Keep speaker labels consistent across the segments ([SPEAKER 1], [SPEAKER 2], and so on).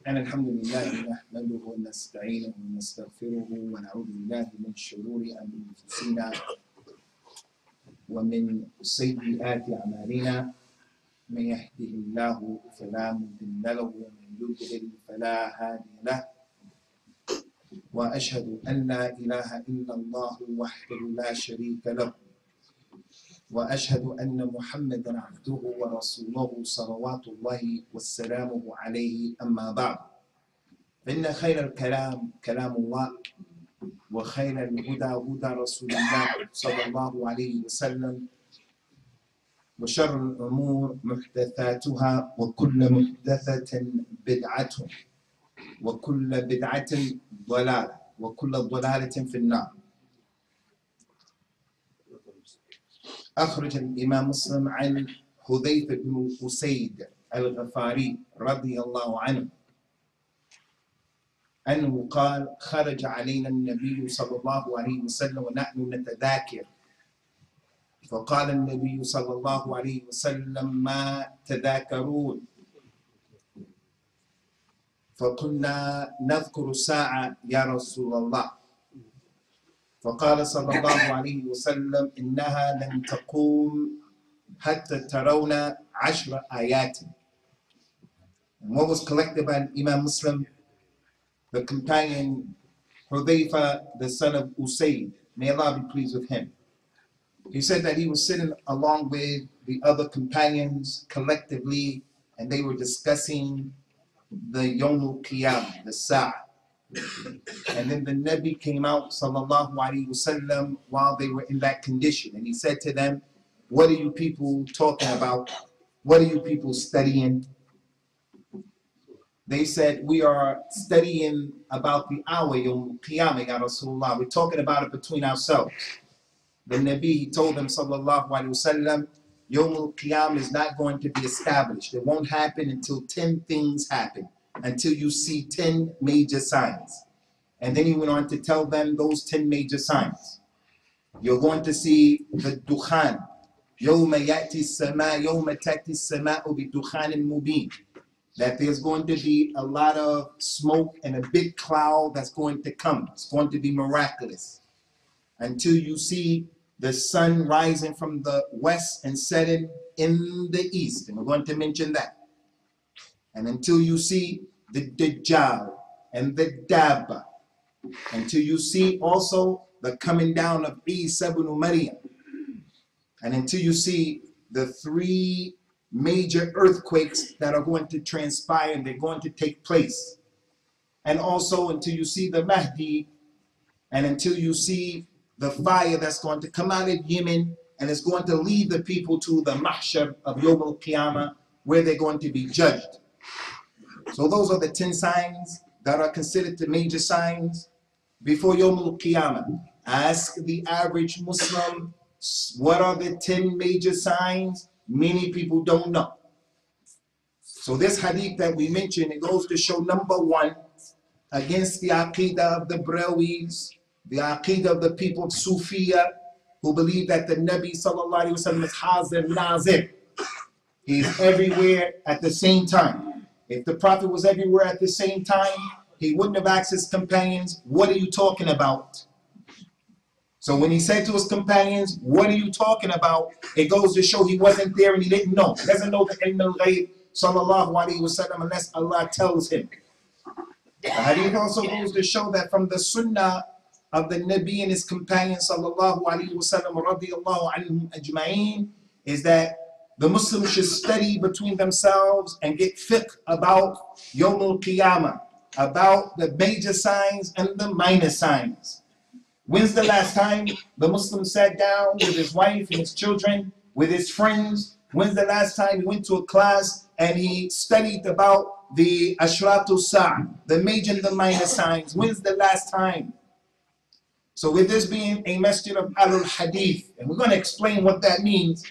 [SPEAKER 1] أنا الحمد لله نحمده ونستعينه ونستغفره ونعوذ بالله من شرور أنفسنا ومن سيئات أعمالنا من يهده الله فلا مضل له ومن يضلل فلا هادي له وأشهد أن لا إله إلا الله وحده لا شريك له وأشهد أن محمدا عبده ورسوله صلوات الله وسلامه عليه أما بعد فإن خير الكلام كلام الله وخير الهدى هدى رسول الله صلى الله عليه وسلم وشر الأمور محدثاتها وكل محدثة بدعة وكل بدعة ضلالة وكل ضلالة في النار. أخرج الإمام مسلم عن حذيفة بن أسيد الغفاري رضي الله عنه أنه قال خرج علينا النبي صلى الله عليه وسلم ونحن نتذاكر فقال النبي صلى الله عليه وسلم ما تذاكرون فقلنا نذكر الساعة يا رسول الله فقال صلى الله عليه وسلم إنها لن تقوم حتى ترون 10 آيات. And what was collected by Imam Muslim, the companion Hudhayfa, the son of Usaid, may Allah be pleased with him. He said that he was sitting along with the other companions collectively and they were discussing the Yawmul Qiyamah, the Sa'ah. And then the Nabi came out sallallahu alaihi wasallam while they were in that condition and he said to them, what are you people talking about? What are you people studying? They said, we are studying about the hour Yawmul Qiyamah ya Rasulullah. We're talking about it between ourselves. The Nabi told them sallallahu alaihi wasallam, Yawmul Qiyamah is not going to be established. It won't happen until 10 things happen, until you see 10 major signs. And then he went on to tell them those 10 major signs. You're going to see the dukhan. يَوْمَ يَأْتِ السَّمَاءُ يَوْمَ تَأْتِ السَّمَاءُ بِدُخَانٍ مُبِينٍ. That there's going to be a lot of smoke and a big cloud that's going to come. It's going to be miraculous. Until you see the sun rising from the west and setting in the east. And we're going to mention that. And until you see the Dajjal and the Dabba. Until you see also the coming down of Isa ibn Maryam. And until you see the 3 major earthquakes that are going to transpire and they're going to take place. And also until you see the Mahdi. And until you see the fire that's going to come out of Yemen and it's going to lead the people to the mahshar of Yawm al-Qiyamah where they're going to be judged. So those are the 10 signs that are considered the major signs before Yawm al-Qiyamah. Ask the average Muslim, what are the 10 major signs? Many people don't know. So this hadith that we mentioned, it goes to show number 1, against the aqidah of the Brahwis, the aqidah of the people of Sufiya, who believe that the Nabi sallallahu alaihi wasallam is Hazir Nazir. He's everywhere at the same time. If the Prophet was everywhere at the same time, he wouldn't have asked his companions, what are you talking about? So when he said to his companions, what are you talking about? It goes to show he wasn't there and he didn't know. He doesn't know the ilm al-ghayb sallallahu alaihi wasallam unless Allah tells him. The hadith also goes to show that from the sunnah of the Nabi and his companions sallallahu alaihi wasallam radiyallahu anhum ajma'een is that the Muslims should study between themselves and get fiqh about Yawm al-Qiyamah, about the major signs and the minor signs. When's the last time the Muslim sat down with his wife and his children, with his friends? When's the last time he went to a class and he studied about the Ashratu Sa'ah, the major and the minor signs? When's the last time? So with this being a masjid of Ahlul Hadeeth, and we're going to explain what that means.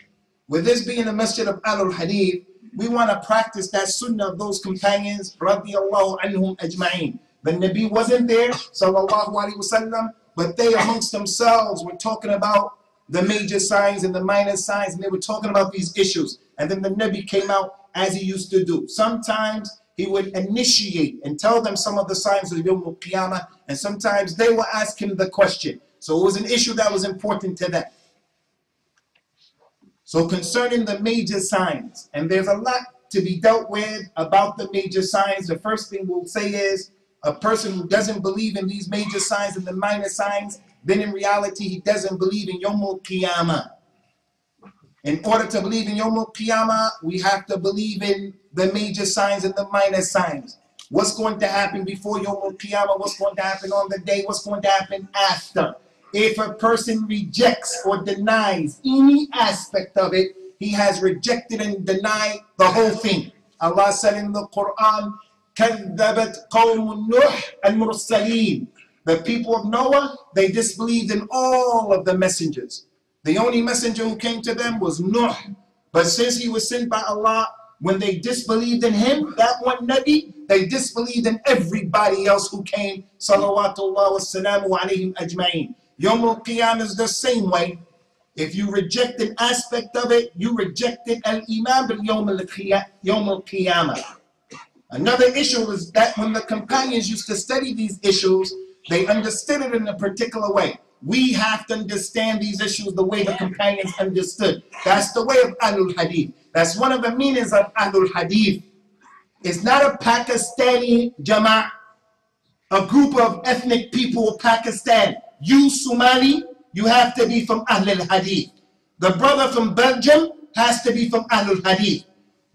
[SPEAKER 1] With this being a masjid of Ahlul Hadeeth, we want to practice that sunnah of those companions, radiyallahu anhum ajma'een. The Nabi wasn't there, sallallahu alaihi wasallam, but they amongst themselves were talking about the major signs and the minor signs, and they were talking about these issues. And then the Nabi came out as he used to do. Sometimes he would initiate and tell them some of the signs of Yawm al-Qiyamah, and sometimes they will ask him the question. So it was an issue that was important to them. So concerning the major signs, and there's a lot to be dealt with about the major signs. The first thing we'll say is a person who doesn't believe in these major signs and the minor signs, then in reality he doesn't believe in Yawm al-Qiyamah. In order to believe in Yawm al-Qiyamah, we have to believe in the major signs and the minor signs. What's going to happen before Yawm al-Qiyamah? What's going to happen on the day? What's going to happen after? If a person rejects or denies any aspect of it, he has rejected and denied the whole thing. Allah said in the Quran, كَذَّبَتْ قَوْمُ نُوحٍ الْمُرْسَلِينَ. The people of Noah, they disbelieved in all of the messengers. The only messenger who came to them was Nuh. But since he was sent by Allah, when they disbelieved in him, that one Nabi, they disbelieved in everybody else who came. Salawatullah wa salamu alayhim ajma'in. Yawm al-Qiyamah is the same way. If you reject an aspect of it, you rejected al-Imam bil Yawm al-Qiyamah. Another issue is that when the companions used to study these issues, they understood it in a particular way. We have to understand these issues the way the companions understood. That's the way of Ahlul Hadeeth. That's one of the meanings of Ahlul Hadeeth. It's not a Pakistani Jama'ah, a group of ethnic people of Pakistan. You Somali, you have to be from Ahlul Hadeeth. The brother from Belgium has to be from Ahlul Hadeeth.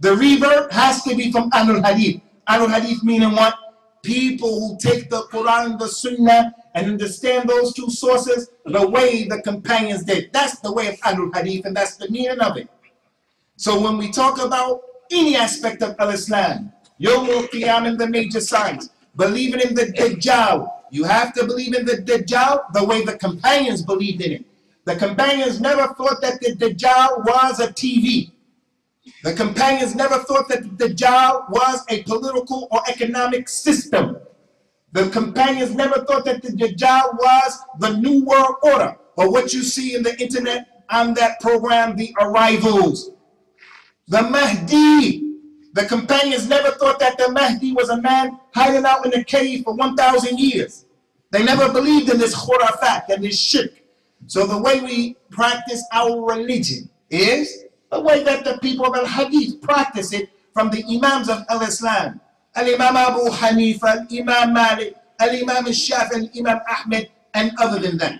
[SPEAKER 1] The revert has to be from Ahlul Hadeeth. Ahlul Hadeeth meaning what? People who take the Quran and the Sunnah and understand those two sources the way the companions did. That's the way of Ahlul Hadeeth, and that's the meaning of it. So when we talk about any aspect of Al-Islam, Yawm al-Qiyamah and the major signs, believing in the Dajjal, you have to believe in the Dajjal the way the companions believed in it. The companions never thought that the Dajjal was a TV. The companions never thought that the Dajjal was a political or economic system. The companions never thought that the Dajjal was the New World Order, or what you see in the internet on that program, The Arrivals. The Mahdi, the companions never thought that the Mahdi was a man hiding out in a cave for 1,000 years. They never believed in this khurafat and this shirk. So the way we practice our religion is the way that the people of Al-Hadith practice it from the Imams of Al-Islam. Al-Imam Abu Hanifa, Al-Imam Malik, Al-Imam Al-Shafi, Al-Imam Ahmed, and other than that.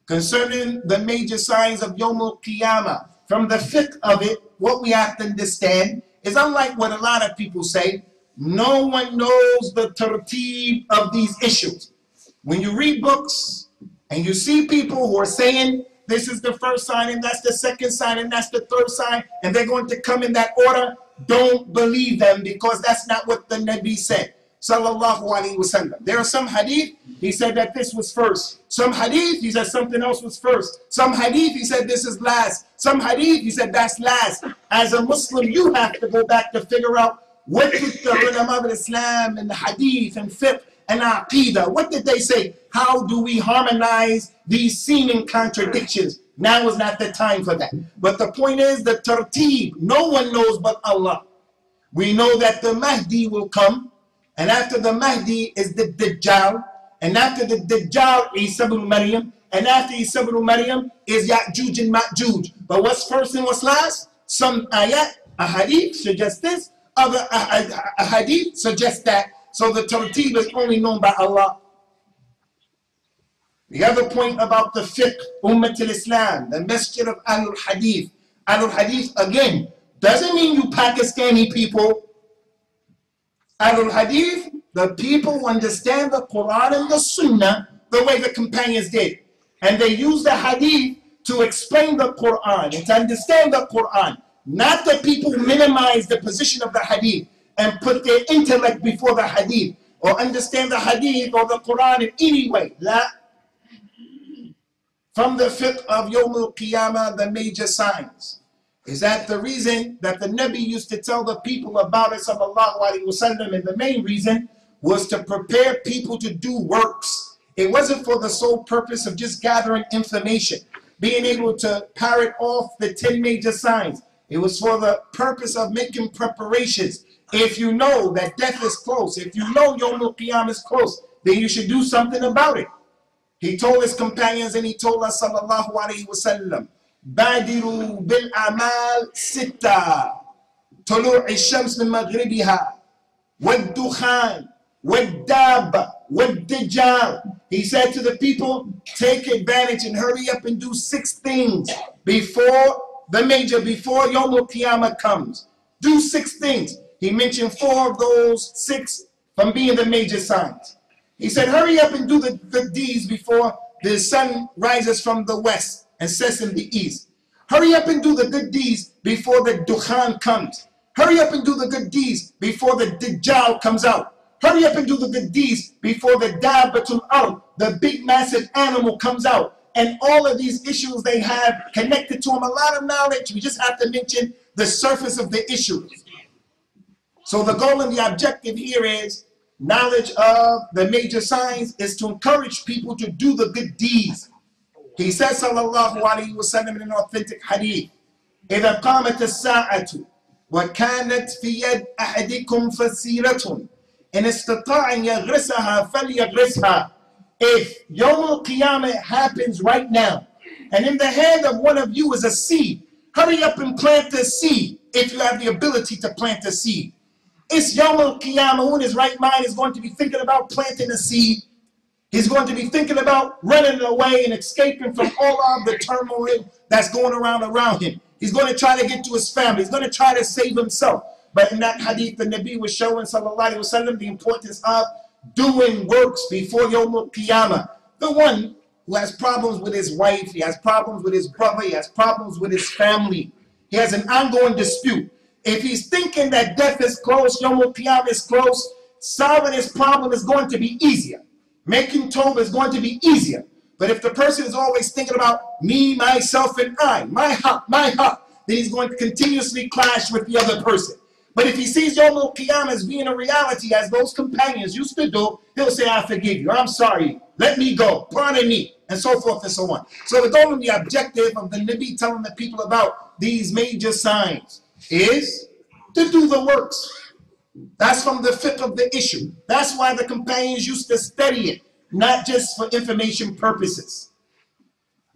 [SPEAKER 1] Concerning the major signs of Yawm al-Qiyamah, from the fiqh of it, what we have to understand is, unlike what a lot of people say, no one knows the tartib of these issues. When you read books and you see people who are saying this is the first sign and that's the second sign and that's the third sign and they're going to come in that order, don't believe them, because that's not what the Nabi said. Sallallahu Alaihi Wasallam. There are some hadith, he said that this was first. Some hadith, he said something else was first. Some hadith, he said this is last. Some hadith, he said that's last. As a Muslim, you have to go back to figure out what did the ulama of Islam and the hadith and fiqh and aqidah, what did they say? How do we harmonize these seeming contradictions? Now is not the time for that. But the point is the tartib, no one knows but Allah. We know that the Mahdi will come, and after the Mahdi is the Dajjal, and after the Dajjal, Isa ibn Maryam, and after Isa ibn Maryam is Ya'juj and Ma'juj. But what's first and what's last? Some ayat, a hadith suggest this, other a hadith suggest that. So the tartib is only known by Allah. The other point about the fiqh, Ummat al-Islam, the masjid of Ahlul Hadeeth. Ahlul Hadeeth, again, doesn't mean you Pakistani people. Ahlul Hadeeth, the people who understand the Quran and the Sunnah the way the companions did. And they use the Hadith to explain the Quran and to understand the Quran. Not the people who minimize the position of the Hadith and put their intellect before the Hadith, or understand the Hadith or the Quran in any way. La. From the fiqh of Yawm al-Qiyamah, the major signs, is that the reason that the Nabi used to tell the people about it, sallallahu alaihi wasallam, and the main reason was to prepare people to do works. It wasn't for the sole purpose of just gathering information, being able to parrot off the 10 major signs. It was for the purpose of making preparations If you know that death is close, if you know Yawm al-Qiyamah is close, then you should do something about it. He told his companions and he told us, sallallahu alayhi wa sallam, Badiru bil amal sitta, tulu'i shams min maghribiha, wad dukhan, wad dab, wad dajjal. He said to the people, take advantage and hurry up and do 6 things before Yawm al-Qiyamah comes. Do 6 things. He mentioned 4 of those 6 from being the major signs. He said, hurry up and do the good deeds before the sun rises from the west and sets in the east. Hurry up and do the good deeds before the dukhan comes. Hurry up and do the good deeds before the dajjal comes out. Hurry up and do the good deeds before the dabbatul ard, the big massive animal, comes out. And all of these issues they have connected to them, a lot of knowledge. We just have to mention the surface of the issues. So the goal and the objective here is knowledge of the major signs is to encourage people to do the good deeds. He says, sallallahu alayhi wa sallam, in an authentic hadith, إِذَا قَامَتَ السَّاعَةُ وَكَانَتْ فِي يَدْ أَحَدِكُمْ فَسِيرَةٌ إِنْ اسْتَطَاعَ أَنْ يَغْرِسَهَا فَلْيَغْرِسْهَا. If Yawm al-Qiyamah happens right now, and in the hand of one of you is a seed, hurry up and plant the seed if you have the ability to plant the seed. It's Yawm al-Qiyamah, who in his right mind is going to be thinking about planting a seed. He's going to be thinking about running away and escaping from all of the turmoil that's going around him. He's going to try to get to his family. He's going to try to save himself. But in that hadith, the Nabi was showing, sallallahu alayhi wa sallam, the importance of doing works before Yawm al-Qiyamah. The one who has problems with his wife, he has problems with his brother, he has problems with his family. He has an ongoing dispute. If he's thinking that death is close, Yawm al-Qiyamah is close, solving his problem is going to be easier. Making tawbah is going to be easier. But if the person is always thinking about me, myself, and I, my haq, then he's going to continuously clash with the other person. But if he sees Yawm al-Qiyamah as being a reality, as those companions used to do, he'll say, I forgive you, I'm sorry, let me go, pardon me, and so forth and so on. So the goal and the objective of the Nabi telling the people about these major signs is to do the works. That's from the fiqh of the issue. That's why the companions used to study it, not just for information purposes.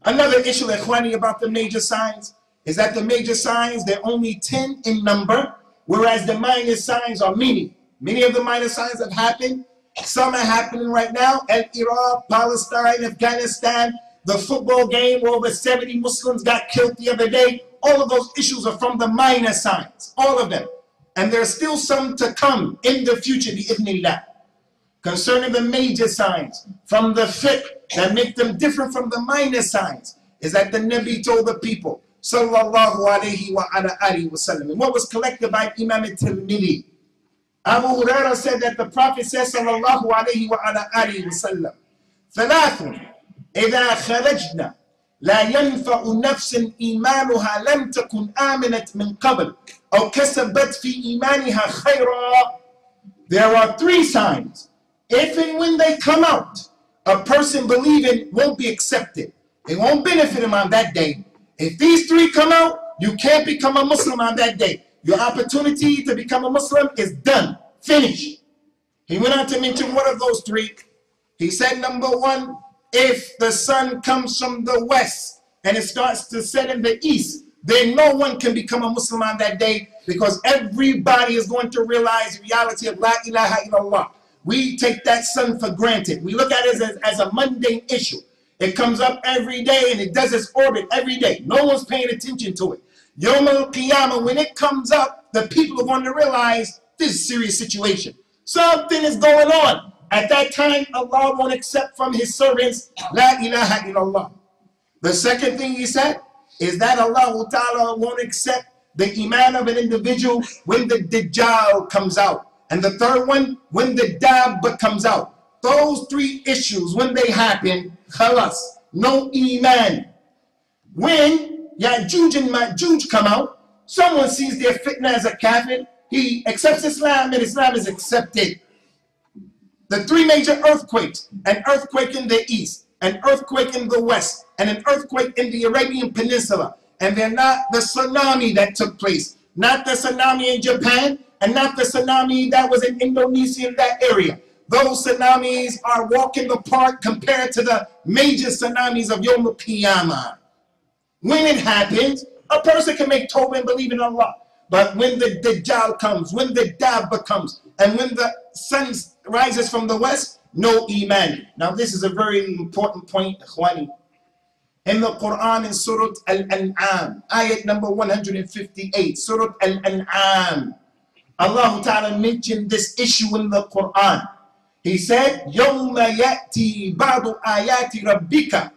[SPEAKER 1] Another issue, ikhwani, about the major signs is that the major signs, they're only 10 in number, whereas the minor signs are many. Many of the minor signs have happened. Some are happening right now at Iraq, Palestine, Afghanistan, the football game where over 70 Muslims got killed the other day. All of those issues are from the minor signs, all of them. And there's still some to come in the future, bi'idhnillah. Concerning the major signs, from the fiqh that make them different from the minor signs, is that the Nabi told the people, sallallahu alayhi wa ala alihi wa sallam, and what was collected by Imam al-Tirmidhi. Abu Hurairah said that the Prophet says, sallallahu alayhi wa ala alihi wa sallam, ثلاث إذا خرجنا لا ينفع نفس إيمانها لم تكن آمنت من قبل أو كسبت في إيمانها خيرا. There are 3 signs. If and when they come out, a person believing won't be accepted. It won't benefit him on that day. If these 3 come out, you can't become a Muslim on that day. Your opportunity to become a Muslim is done, finished. He went on to mention one of those 3. He said, number 1, if the sun comes from the west and it starts to set in the east, then no one can become a Muslim on that day, because everybody is going to realize the reality of La ilaha illallah. We take that sun for granted. We look at it as a mundane issue. It comes up every day and it does its orbit every day. No one's paying attention to it. Yawm al-Qiyamah, when it comes up, the people are going to realize this is a serious situation. Something is going on. At that time, Allah won't accept from his servants La ilaha illallah. The second thing he said is that Allah Ta'ala won't accept the iman of an individual when the Dajjal comes out. And the third one, when the Dabba comes out. Those 3 issues, when they happen, khalas, no iman. When Ya'juj and Ma'juj come out, someone sees their fitna as a kafir, he accepts Islam and Islam is accepted. The 3 major earthquakes, an earthquake in the east, an earthquake in the west, and an earthquake in the Arabian Peninsula. And they're not the tsunami that took place, not the tsunami in Japan, and not the tsunami that was in Indonesia in that area. Those tsunamis are walking apart compared to the major tsunamis of Yawm al-Qiyamah. When it happens, a person can make tawbah and believe in Allah. But when the Dajjal comes, when the Dabba comes, and when the sun rises from the west, no iman. Now this is a very important point, ikhwani. In the Quran, in Surah Al-An'am, ayat number 158, Surah Al-An'am, Allah Ta'ala mentioned this issue in the Quran. He said, يَوْمَ يَأْتِي بَعْضُ آيَاتِ رَبِّكَ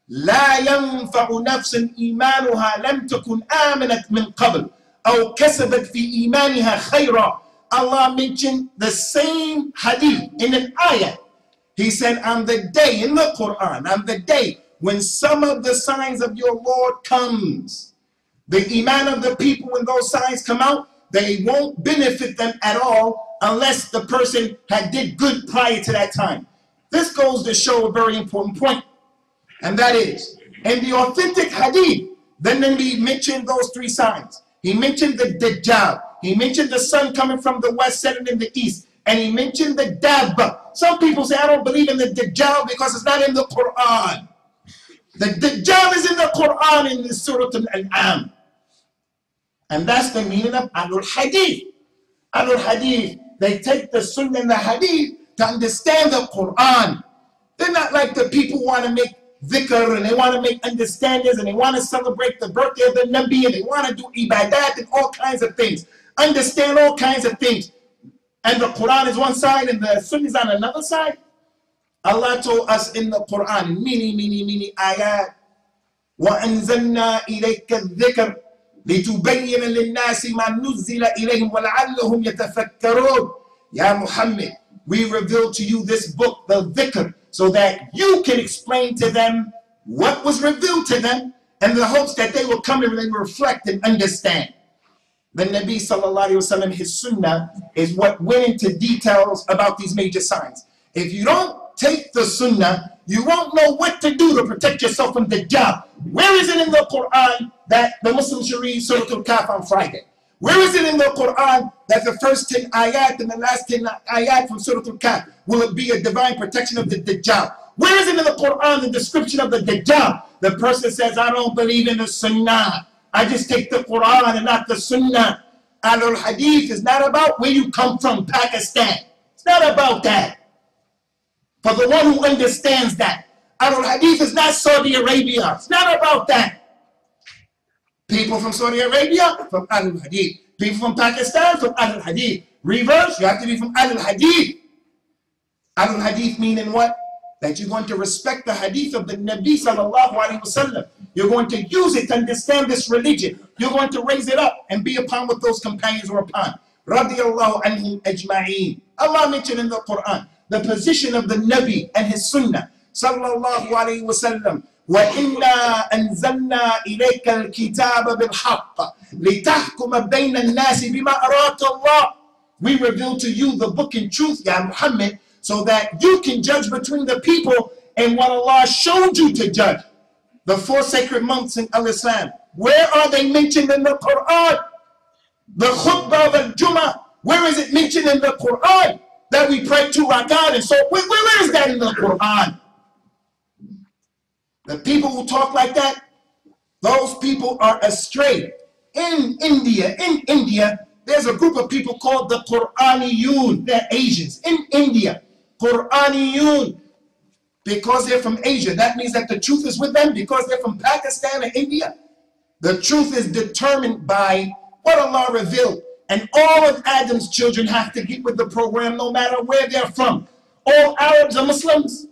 [SPEAKER 1] لَا يَنْفَعُ نَفْسًا إِيمَانُهَا لَمْ تَكُنْ آمَنَتْ مِنْ قَبْلِ أَوْ كَسَبَتْ فِي إِيمَانِهَا خَيْرًا. Allah mentioned the same hadith in an ayah. He said, on the day, in the Quran, on the day when some of the signs of your Lord comes, the iman of the people, when those signs come out, they won't benefit them at all unless the person had did good prior to that time. This goes to show a very important point, and that is, in the authentic hadith, then he mentioned those three signs. He mentioned the Dajjal, he mentioned the sun coming from the west, setting in the east, and he mentioned the Dabba. Some people say, I don't believe in the Dajjal because it's not in the Quran. The Dajjal is in the Quran in the Surah Al-An'am. And that's the meaning of Ahlul Hadeeth. Ahlul Hadeeth, they take the Sunnah and the Hadith to understand the Quran. They're not like the people who want to make dhikr and they want to make understandings and they want to celebrate the birthday of the Nabi and they want to do ibadat and all kinds of things. Understand all kinds of things. And the Quran is one side and the Sunnah is on another side. Allah told us in the Quran, many ayat, وَأَنزَلْنَا إِلَيْكَ الذِّكْرَ لِتُبَيِّنَ لِلنَّاسِ مَا نُزِّلَ إِلَيْهِمْ وَلَعَلَّهُمْ يَتَفَكَّرُونَ. Ya Muhammad, we revealed to you this book, the dhikr, so that you can explain to them what was revealed to them and the hopes that they will come and reflect and understand. The Nabi sallallahu alayhi wa sallam, his sunnah is what went into details about these major signs. If you don't take the sunnah, you won't know what to do to protect yourself from the Dajjal. Where is it in the Quran that the Muslims should read Surah Al-Kahf on Friday? Where is it in the Quran that the first 10 ayat and the last 10 ayat from Surah Al-Kahf will it be a divine protection of the Dajjal? Where is it in the Quran the description of the Dajjal? The person says, I don't believe in the sunnah. I just take the Quran and not the sunnah. Ahlul Hadith is not about where you come from, Pakistan. It's not about that. For the one who understands that, Ahlul Hadith is not Saudi Arabia. It's not about that. People from Saudi Arabia, from Ahlul Hadith. People from Pakistan, from Ahlul Hadith. Reverse, you have to be from Ahlul Hadith. Ahlul Hadith meaning what? That you're going to respect the hadith of the Nabi sallallahu alayhi wa sallam. You're going to use it to understand this religion. You're going to raise it up and be upon what those companions were upon. Radiyallahu anhum ajma'een. Allah mentioned in the Quran the position of the Nabi and his sunnah. Sallallahu alayhi wa sallam. وَإِنَّا أَنزَلْنَا إِلَيْكَ الْكِتَابَ بِالْحَقِّ لِتَحْكُمَ بَيْنَ النَّاسِ بِمَا أَرَاكَ اللَّهُ. We reveal to you the book in truth, Ya Muhammad, so that you can judge between the people and what Allah showed you to judge. The 4 sacred months in Al-Islam, where are they mentioned in the Quran? The khutbah of al-Jum'ah, where is it mentioned in the Quran that we pray to our God? And so, where is that in the Quran? The people who talk like that, those people are astray. In India, there's a group of people called the Quraniyun. They're Asians. In India, Quraniyun. Because they're from Asia, that means that the truth is with them. Because they're from Pakistan or India, the truth is determined by what Allah revealed. And all of Adam's children have to get with the program no matter where they're from. All Arabs are Muslims.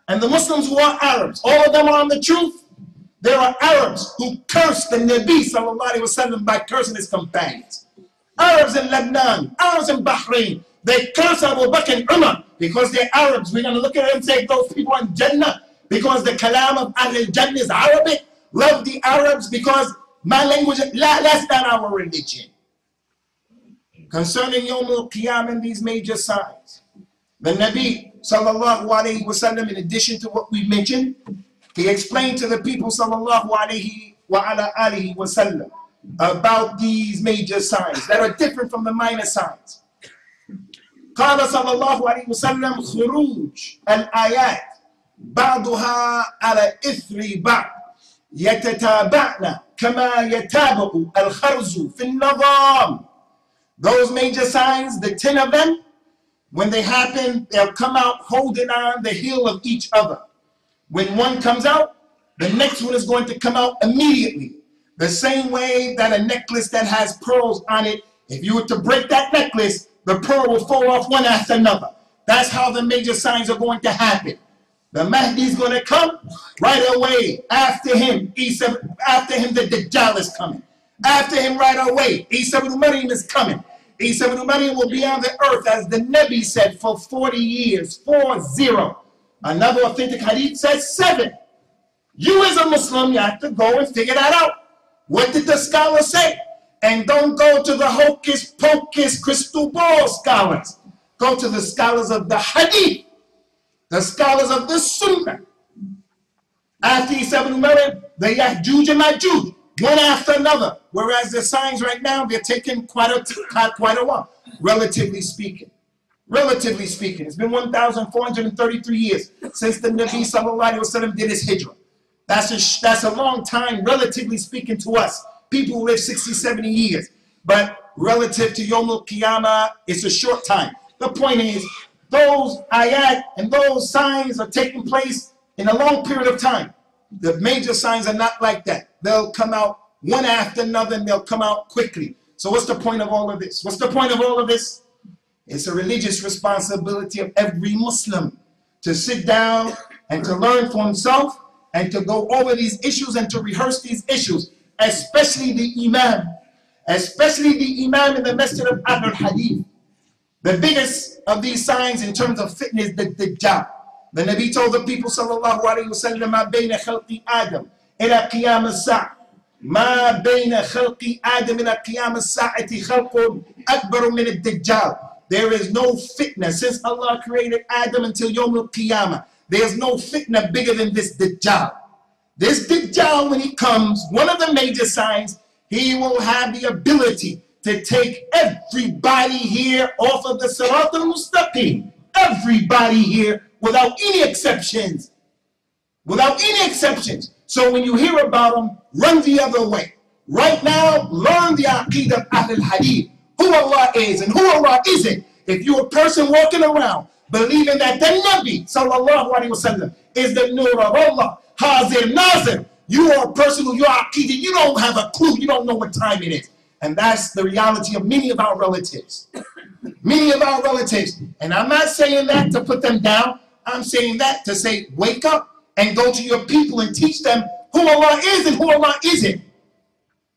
[SPEAKER 1] And the Muslims who are Arabs, all of them are on the truth. There are Arabs who curse the Nabi sallallahu alayhi wa sallam by cursing his companions. Arabs in Lebanon, Arabs in Bahrain, they curse Abu Bakr and Umar because they're Arabs. We're going to look at them and say those people are in Jannah because the kalam of Ahlul Jannah is Arabic. Love the Arabs because my language, that's not our religion. Concerning Yawm al-Qiyamah and these major signs, the Nabi sallallahu alayhi wa sallam, in addition to what we mentioned, he explained to the people sallallahu alayhi wa ala alihi wa sallam about these major signs that are different from the minor signs. قال صلى الله عليه وسلم خروج الآيات بعضها على إثر بعض يتتابعن كما يتابع الخرز في النظام. Those major signs, the 10 of them, when they happen, they'll come out holding on the heel of each other. When one comes out, the next one is going to come out immediately. The same way that a necklace that has pearls on it, if you were to break that necklace, the pearl will fall off one after another. That's how the major signs are going to happen. The Mahdi is going to come right away. After him, the Dajjal is coming. After him right away, Isa ibn Maryam is coming. Isa ibn Maryam will be on the earth, as the Nabi said, for 40 years, 40. Another authentic hadith says 7. You as a Muslim, you have to go and figure that out. What did the scholars say? And don't go to the hocus pocus crystal ball scholars. Go to the scholars of the hadith, the scholars of the sunnah. After Isa ibn Maryam, the Ya'juj and Ma'juj, one after another. Whereas the signs right now, they're taking quite a while, relatively speaking. Relatively speaking, it's been 1,433 years since the Nabi sallallahu alaihi wasallam did his hijrah. That's a long time, relatively speaking, to us. People who live 60, 70 years. But relative to Yawm al-Qiyamah, it's a short time. The point is, those ayat and those signs are taking place in a long period of time. The major signs are not like that. They'll come out one after another, and they'll come out quickly. So what's the point of all of this? What's the point of all of this? It's a religious responsibility of every Muslim to sit down and to learn for himself and to go over these issues and to rehearse these issues, especially the Imam in the Masjid of Ahlul Hadeeth. The biggest of these signs in terms of fitna is the Dajjal. The Nabi told the people, sallallahu alayhi wa sallam, مَا بَيْنَ خَلْقِ آدَمْ إِلَى قِيَامِ السَّاعَةِ مَا بَيْنَ خَلْقِ آدَمْ إِلَى قِيَامِ السَّاعَةِ خَلْقٌ أَكْبَرُ مِنَ الدَّجَّالِ. There is no fitna since Allah created Adam until Yawm al-Qiyamah. There's no fitna bigger than this Dajjal. This Dajjal, when he comes, one of the major signs, he will have the ability to take everybody here off of the Sirat al-Mustaqim. Everybody here, without any exceptions. Without any exceptions. So when you hear about him, run the other way. Right now, learn the Aqeedah of Ahlul Hadeeth. Who Allah is and who Allah isn't. If you're a person walking around believing that the Nabi sallallahu alaihi wasallam is the Nur of Allah, Hazir Nazir, you are a person who your Aqeedah, you don't have a clue, you don't know what time it is. And that's the reality of many of our relatives. Many of our relatives. And I'm not saying that to put them down. I'm saying that to say, wake up and go to your people and teach them who Allah is and who Allah isn't.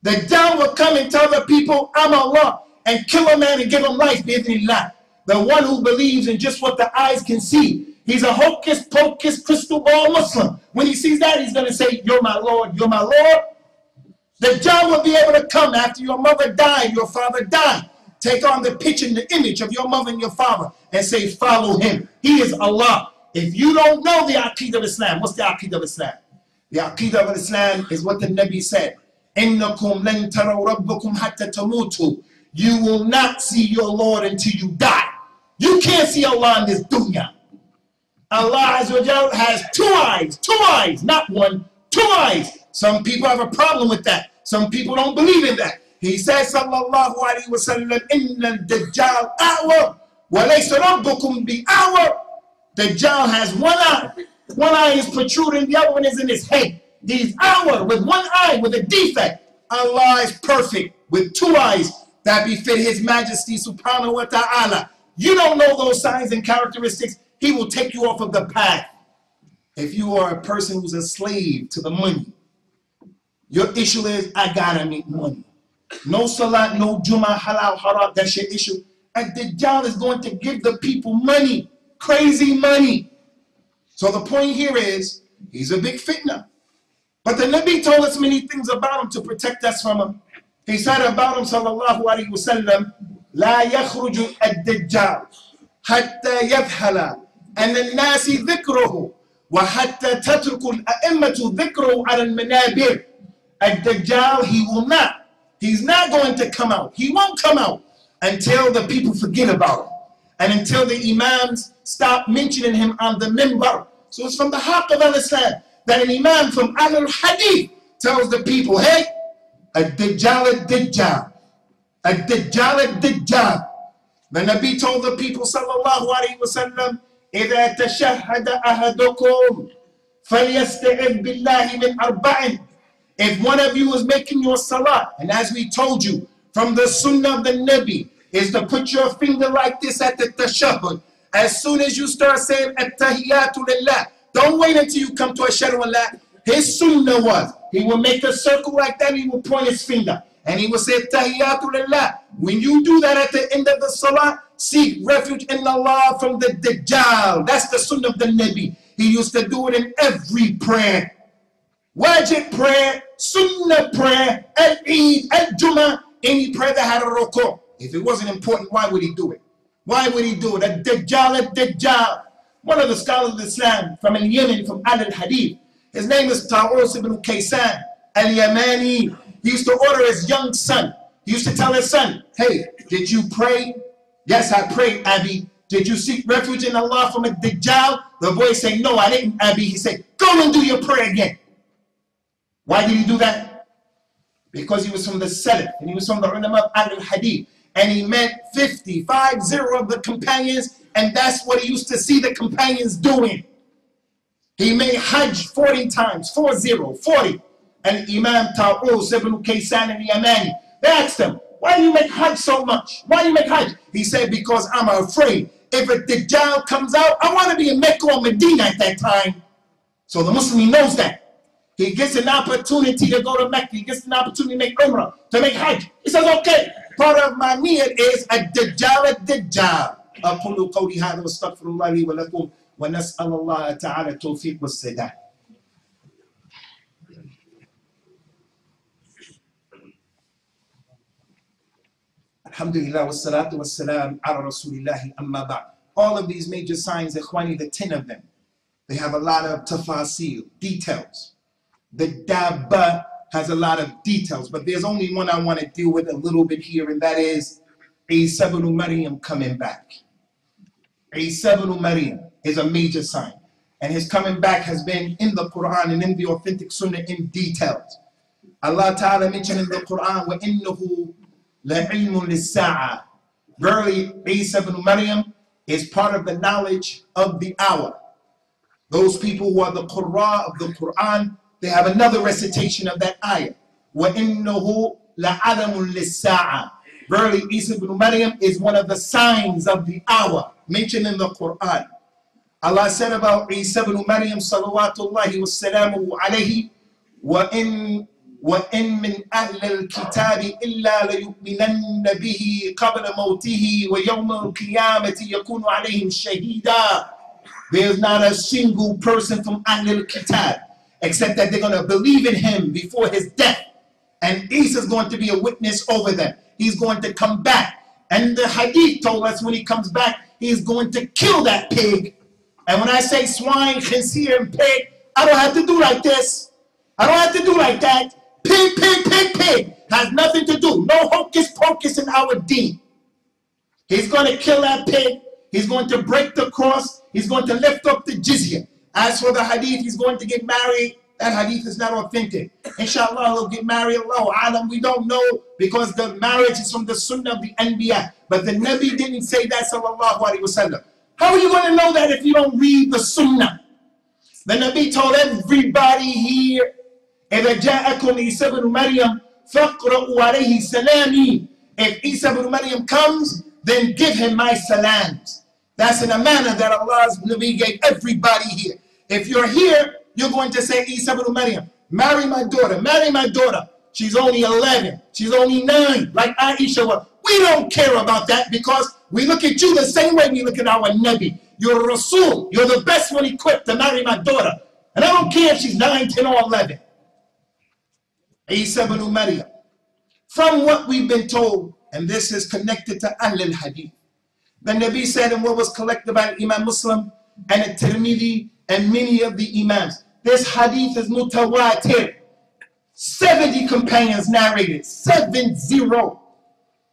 [SPEAKER 1] The Dajjal will come and tell the people, I'm Allah, and kill a man and give him life, bi'idhnillah. The one who believes in just what the eyes can see. He's a hocus pocus crystal ball Muslim. When he sees that, he's going to say, you're my Lord, you're my Lord. The Dajjal will be able to come after your mother died, your father died. Take on the picture and the image of your mother and your father and say, follow him. He is Allah. If you don't know the Aqeedah of Islam, what's the Aqeedah of Islam? The Aqeedah of Islam is what the Nabi said. إِنَّكُمْ لَن تَرَوْا رَبَّكُمْ حَتَّى تَمُوتُوا. You will not see your Lord until you die. You can't see Allah in this dunya. Allah Azza wa Jal has two eyes, not one, 2 eyes. Some people have a problem with that. Some people don't believe in that. He says, sallallahu alayhi wa sallam, inna al-Dajjal a'war, wa laysa rabbukum bi'awar. Dajjal has 1 eye. 1 eye is protruding, the other one is in his head. He's awar, with 1 eye, with a defect. Allah is perfect, with 2 eyes that befit his majesty, subhanahu wa ta'ala. You don't know those signs and characteristics, he will take you off of the path. If you are a person who's a slave to the money, your issue is, I gotta make money. No salat, no Jummah, halal, haram, that's your issue. And Dajjal is going to give the people money, crazy money. So the point here is, he's a big fitna. But the Nabi told us many things about him to protect us from him. He said about him, sallallahu alayhi wa sallam, لا يخرج الدجال حتى يذهل أن الناس ذكره وحتى تترك الأئمة ذكره على المنابر. الدجال, he He's not going to come out. He won't come out until the people forget about him and until the imams stop mentioning him on the minbar. So it's from the haqq of al-Islam that an imam from Ahlul Hadeeth tells the people, hey, ad-Dajjal, ad-Dajjal, ad-Dajjal, ad-Dajjal. The Nabi told the people, sallallahu alayhi wa sallam, إِذَا تَشَهَّدَ أَحَدُكُمْ فَلْيَسْتَعِذْ بِاللَّهِ مِنْ أَرْبَعٍ. If one of you is making your salat, and as we told you, from the sunnah of the Nabi, is to put your finger like this at the tashahhud. As soon as you start saying at-tahiyyatu lillah, don't wait until you come to ashhadu an la. His sunnah was, he will make a circle like that, he will point his finger, and he will say at-tahiyyatu lillah. When you do that at the end of the salat, seek refuge in Allah from the Dajjal. That's the sunnah of the Nabi. He used to do it in every prayer. Wajib prayer, sunnah prayer, al-Eid, al-Jummah, any prayer that had a ruku'. If it wasn't important, why would he do it? Why would he do it? Ad-Dajjal, ad-Dajjal. One of the scholars of Islam from Yemen, from Ahlul Hadeeth, his name is Ta'us ibn Kaysan al-Yamani. He used to order his young son. He used to tell his son, hey, did you pray? Yes, I prayed, Abi. Did you seek refuge in Allah from a Dajjal? The boy said, no, I didn't, Abi. He said, go and do your prayer again. Why did he do that? Because he was from the Salaf, and he was from the ulama of Ahlul Hadith, and he met 50 of the companions, and that's what he used to see the companions doing. He made Hajj 40 times, 40. And Imam Ta'us ibn Kaysan al-Yamani, they asked him, why do you make Hajj so much? Why do you make Hajj? He said, because I'm afraid if a Dajjal comes out, I want to be in Mecca or Medina at that time. So the Muslim knows that. He gets an opportunity to go to Mecca. He gets an opportunity to make Umrah, to make Hajj. He says, okay, part of my niyat is ad-Dajjal, ad-Dajjal. أقول قولي هذا واستغفر الله لي ولكم ونسأل الله تعالى التوفيق والسداد. Alhamdulillah wassalatu wassalam ala rasulillahi amma ba'd. All of these major signs, ikhwani, the 10 of them, they have a lot of tafasil, details. The Dabba has a lot of details, but there's only one I want to deal with a little bit here, and that is Isa ibn Maryam coming back. Isa ibn Maryam is a major sign, and his coming back has been in the Quran and in the authentic Sunnah in details. Allah Ta'ala mentioned in the Quran, وَإِنَّهُ لَعِلْمٌ لِلسَّاعَةِ. Verily, Isa ibn Maryam is part of the knowledge of the hour. Those people who are the Qurra of the Quran, they have another recitation of that ayah. وَإِنَّهُ لَعَلَمٌ لِلسَّاعَةِ. Verily, Isa ibn Maryam is one of the signs of the hour mentioned in the Quran. Allah said about Isa ibn Maryam, salawatullahi wa salamuhu alayhi, وَإِن مِّنْ أَهْلِ الْكِتَابِ إِلَّا لَيُؤْمِنَنَّ بِهِ قَبْلَ مَوْتِهِ وَيَوْمَ الْقِيَامَةِ يَكُونُ عَلَيْهِمْ شَهِيدًا. There's not a single person from Ahlul Kitab except that they're going to believe in him before his death. And Isa's going to be a witness over them. He's going to come back. And the hadith told us when he comes back, he's going to kill that pig. And when I say swine, khinzir, and pig, I don't have to do like this. I don't have to do like that. Pig, pig, pig, pig. Has nothing to do. No hocus pocus in our deen. He's going to kill that pig. He's going to break the cross. He's going to lift up the jizya. As for the hadith, he's going to get married. That hadith is not authentic. Inshallah, he'll get married. Allahu alam, we don't know, because the marriage is from the sunnah of the anbiya. But the Nabi didn't say that, sallallahu alayhi wa sallam. How are you going to know that if you don't read the sunnah? The Nabi told everybody here, إِذَا جَاءَكُمْ Isa ibn Maryam فَقْرَأُوا عَلَيْهِ سَلَامِي. If Isa ibn Maryam comes, then give him my salams. That's an amanah that Allah's Nabi gave everybody here. If you're here, you're going to say, Isa ibn Maryam, marry my daughter, marry my daughter. She's only 11, she's only 9, like Aisha was. We don't care about that, because we look at you the same way we look at our Nabi. You're a Rasul, you're the best one equipped to marry my daughter. And I don't care if she's 9, 10, or 11. Isa ibn Maryam. From what we've been told, and this is connected to Ahlul Hadeeth, the Nabi said, and what was collected by Imam Muslim and Tirmidhi and many of the Imams, this hadith is mutawatir. 70 companions narrated. 70.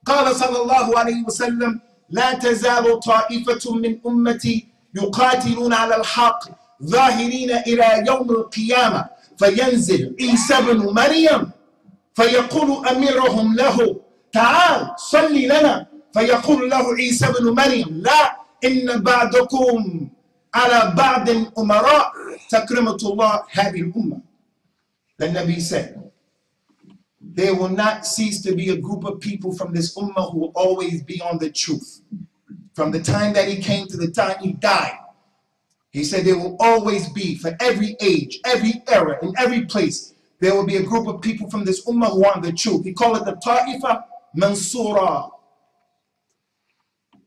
[SPEAKER 1] قال صلى الله عليه وسلم لا تزال طائفة من أمتي يقاتلون على الحق ظاهرين إلى يوم القيامة فينزل عيسى بن مريم فيقول أميرهم له تعال صل لنا فيقول له عيسى بن مريم لا إن بعضكم على بعض أمراء تكرمة الله هذه الأمة. The Nabi said, there will not cease to be a group of people from this ummah who will always be on the truth. From the time that he came to the time he died, he said there will always be, for every age, every era, in every place, there will be a group of people from this ummah who are on the truth. He called it the Ta'ifa Mansura.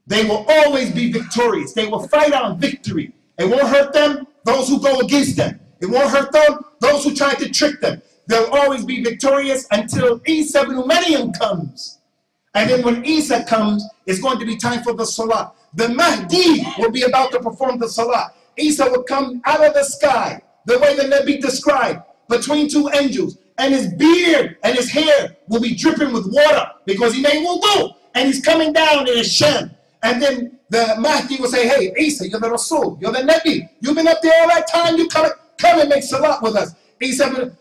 [SPEAKER 1] They will always be victorious. They will fight on victory. It won't hurt them, those who go against them. It won't hurt them, those who try to trick them. They'll always be victorious until Isa ibn Maryam comes. And then when Isa comes, it's going to be time for the Salah. The Mahdi will be about to perform the Salah. Isa will come out of the sky, the way the Nabi described, between two angels. And his beard and his hair will be dripping with water because he made wudu. And he's coming down in his shem. And then the Mahdi will say, hey, Isa, you're the Rasul, you're the Nabi. You've been up there all that time, you come and make Salat with us. Isa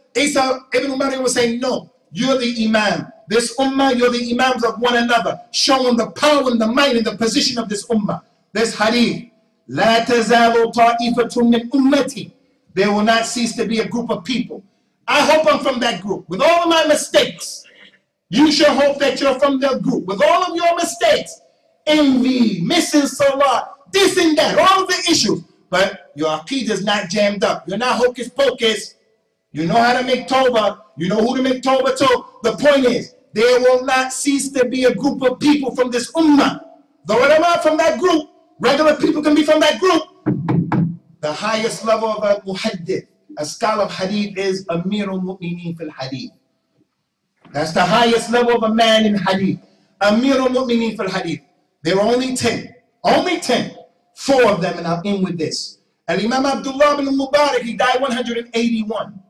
[SPEAKER 1] ibn Maryam will say, no, you're the Imam. This ummah, you're the Imams of one another, showing the power and the might and the position of this ummah. This hadith, لا تزال طائفة من أمتي. There will not cease to be a group of people. I hope I'm from that group. With all of my mistakes, you should hope that you're from that group. With all of your mistakes, envy, missing salah, this and that, all of the issues. But your aqeedah is not jammed up. You're not hocus pocus. You know how to make tawbah. You know who to make tawbah to. The point is, there will not cease to be a group of people from this ummah. The ulama from that group, regular people can be from that group. The highest level of a muhaddith, a scholar of hadith, is Amirul Mu'mineen fil hadith. That's the highest level of a man in hadith. Amirul Mu'mineen fil hadith. There were only 10. Only 10. 4 of them, and I'll end with this. Al-Imam Abdullah ibn Mubarak, he died 181.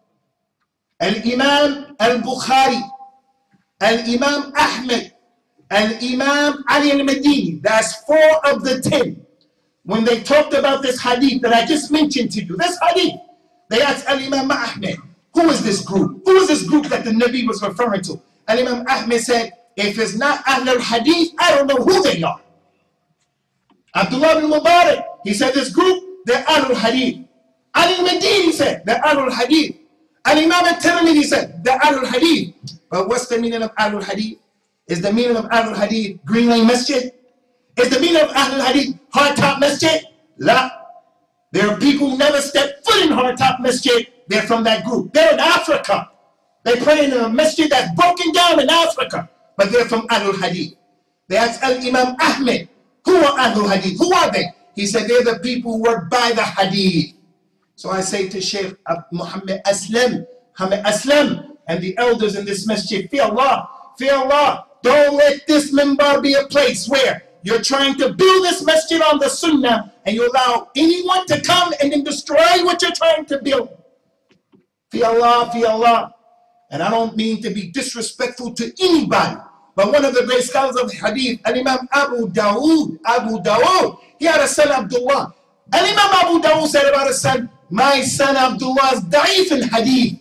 [SPEAKER 1] Al-Imam al-Bukhari, Al-Imam Ahmed, Al-Imam Ali al-Madini. That's 4 of the 10. When they talked about this hadith that I just mentioned to you, this hadith, they asked Al-Imam Ahmed, who is this group? Who is this group that the Nabi was referring to? Al-Imam Ahmed said, if it's not Ahlul Hadeeth, I don't know who they are. Abdullah ibn Mubarak, he said this group, they're Ahlul Hadeeth. Ali al-Madini said, they're Ahlul Hadeeth. Al-Imam al-Tirmidhi said, they're Ahlul Hadeeth. But what's the meaning of Ahlul Hadeeth? Is the meaning of Ahlul Hadeeth Green Lane Masjid? Is the meaning of Ahlul Hadeeth Hard Top Masjid? La. There are people who never step foot in Hard Top Masjid. They're from that group. They're in Africa. They pray in a masjid that's broken down in Africa. But they're from Ahlul Hadeeth. They asked Al-Imam Ahmed, who are Ahlul Hadeeth? Who are they? He said, they're the people who work by the Hadith. So I say to Shaykh Muhammad Aslam, and the elders in this masjid, fear Allah, fear Allah. Don't let this minbar be a place where you're trying to build this masjid on the sunnah and you allow anyone to come and then destroy what you're trying to build. Fear Allah, fear Allah. And I don't mean to be disrespectful to anybody, but one of the great scholars of hadith, Al-Imam Abu Dawood, he had a son, Abdullah. Al-Imam Abu Dawood said about his son, my son Abdullah is da'if in hadith.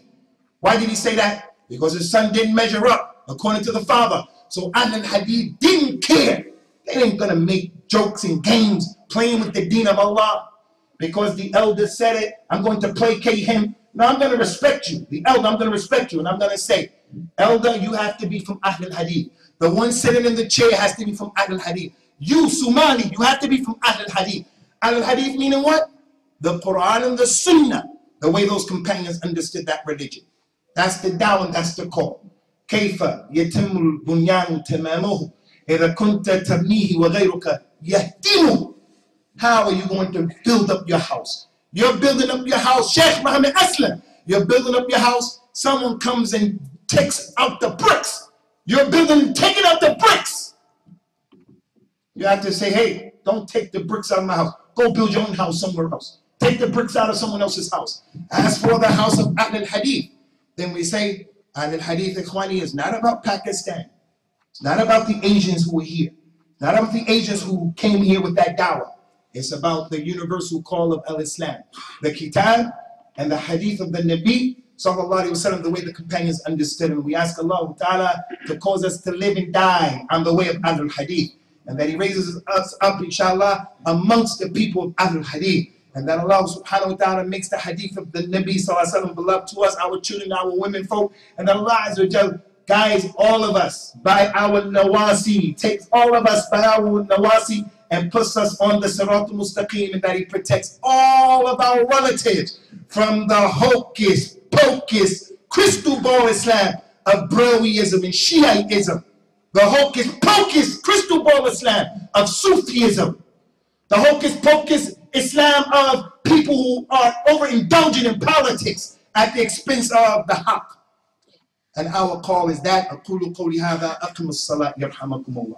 [SPEAKER 1] Why did he say that? Because his son didn't measure up according to the father. So Ahlul Hadith didn't care. They ain't gonna make jokes and games playing with the deen of Allah. Because the elder said it, I'm going to placate him. No, I'm gonna respect you. The elder, I'm gonna respect you. And I'm gonna say, elder, you have to be from Ahlul Hadith. The one sitting in the chair has to be from Ahlul Hadith. You, Somali, you have to be from Ahlul Hadith. Ahlul Hadith meaning what? The Quran and the Sunnah. The way those companions understood that religion. That's the da'wah, that's the call. كيف يتم البنيان تمامه إذا كنت تبنيه وغيرك يهدمه. How are you going to build up your house? You're building up your house, Sheikh Muhammad Aslam. You're building up your house. Someone comes and takes out the bricks. You're building, taking out the bricks. You have to say, hey, don't take the bricks out of my house. Go build your own house somewhere else. Take the bricks out of someone else's house. As for the house of Ahlul Hadith, then we say, Ahlul Hadeeth, Ikhwani, is not about Pakistan. It's not about the Asians who are here. Not about the Asians who came here with that dawah. It's about the universal call of al-Islam. The Kitab and the Hadith of the Nabi, sallallahu alaihi wasallam, the way the companions understood him. We ask Allah Ta'ala to cause us to live and die on the way of Ahlul Hadith. And that He raises us up, inshallah, amongst the people of Ahlul Hadith. And that Allah subhanahu wa ta'ala makes the Hadith of the Nabi sallallahu alaihi wasallam beloved to us, our children, our women folk. And that Allah Azza wa Jal guides all of us by our nawasi, takes all of us by our nawasi and puts us on the Siratul Mustaqim, and that He protects all of our relatives from the hocus pocus crystal ball Islam of Brahuism and Shiaism, the hocus pocus crystal ball Islam of Sufism, the hocus pocus Islam of people who are overindulgent in politics at the expense of the haqq. And our call is that. أقول قولي هذا أقم الصلاة يرحمكم الله.